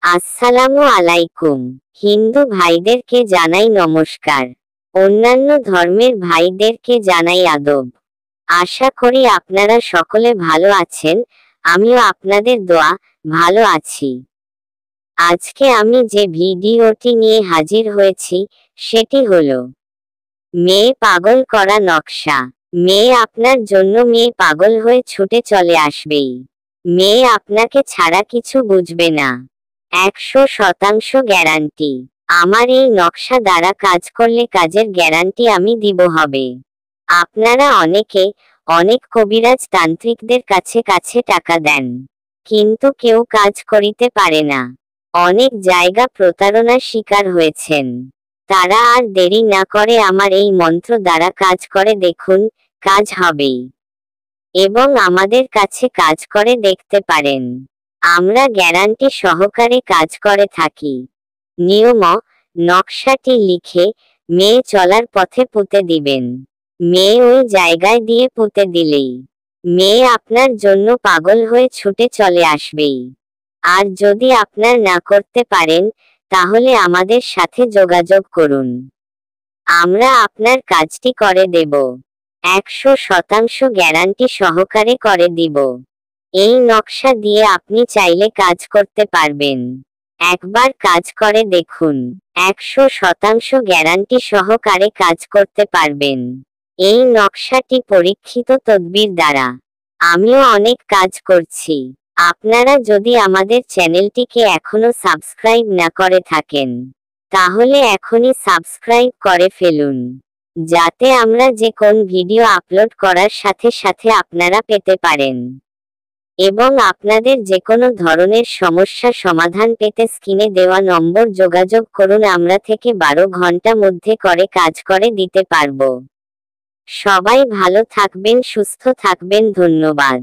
আসসালামু আলাইকুম। হিন্দু ভাইদেরকে জানাই নমস্কার। অন্যান্য ধর্মের ভাইদেরকে জানাই আদব। আশা করি আপনারা সকলে ভালো আছেন, আমিও আপনাদের দোয়া ভালো আছি। আজকে আমি যে ভিডিওটি নিয়ে হাজির হয়েছি সেটি হলো মেয়ে পাগল করা নকশা। মেয়ে আপনার জন্য মেয়ে পাগল হয়ে ছুটে চলে আসবেই। মেয়ে আপনাকে ছাড়া কিছু বুঝবে না। 100% গ্যারান্টি। আমার এই নকশা দ্বারা কাজ করলে কাজের গ্যারান্টি আমি দিব হবে। আপনারা অনেক কবিরাজ তান্ত্রিকদের কাছে টাকা দেন, কিন্তু কেউ কাজ করিতে পারে না। অনেক জায়গা প্রতারণার শিকার হয়েছেন। তারা আর দেরি না করে আমার এই মন্ত্র দ্বারা কাজ করে দেখুন, কাজ হবেই। এবং আমাদের কাছে কাজ করে দেখতে পারেন। আমরা গ্যারান্টি সহকারে কাজ করে থাকি। নিয়ম: নকশাটি লিখে মেয়ে চলার পথে পুঁতে দিবেন। মেয়ে ওই জায়গায় দিয়ে পুঁতে দিলেই মেয়ে আপনার জন্য পাগল হয়ে ছুটে চলে আসবেই। আর যদি আপনার না করতে পারেন, তাহলে আমাদের সাথে যোগাযোগ করুন। আমরা আপনার কাজটি করে দেব। 100% গ্যারান্টি সহকারে করে দিব। এই নকশা দিয়ে আপনি চাইলে কাজ করতে পারবেন। একবার কাজ করে দেখুন, 100% গ্যারান্টি সহকারে কাজ করতে পারবেন। এই নকশাটি পরীক্ষিত তদবির দ্বারা। আমিও অনেক কাজ করছি। আপনারা যদি আমাদের চ্যানেলটিকে এখনো সাবস্ক্রাইব না করে থাকেন, তাহলে এখনই সাবস্ক্রাইব করে ফেলুন, যাতে আমরা যে কোন ভিডিও আপলোড করার সাথে আপনারা পেতে পারেন। এবং আপনাদের যে কোনো ধরনের সমস্যা সমাধান পেতে স্ক্রিনে দেওয়া নম্বর যোগাযোগ করুন। আমরা থেকে 12 ঘন্টা মধ্যে করে কাজ করে দিতে পারবো। সবাই ভালো থাকবেন, সুস্থ থাকবেন। ধন্যবাদ।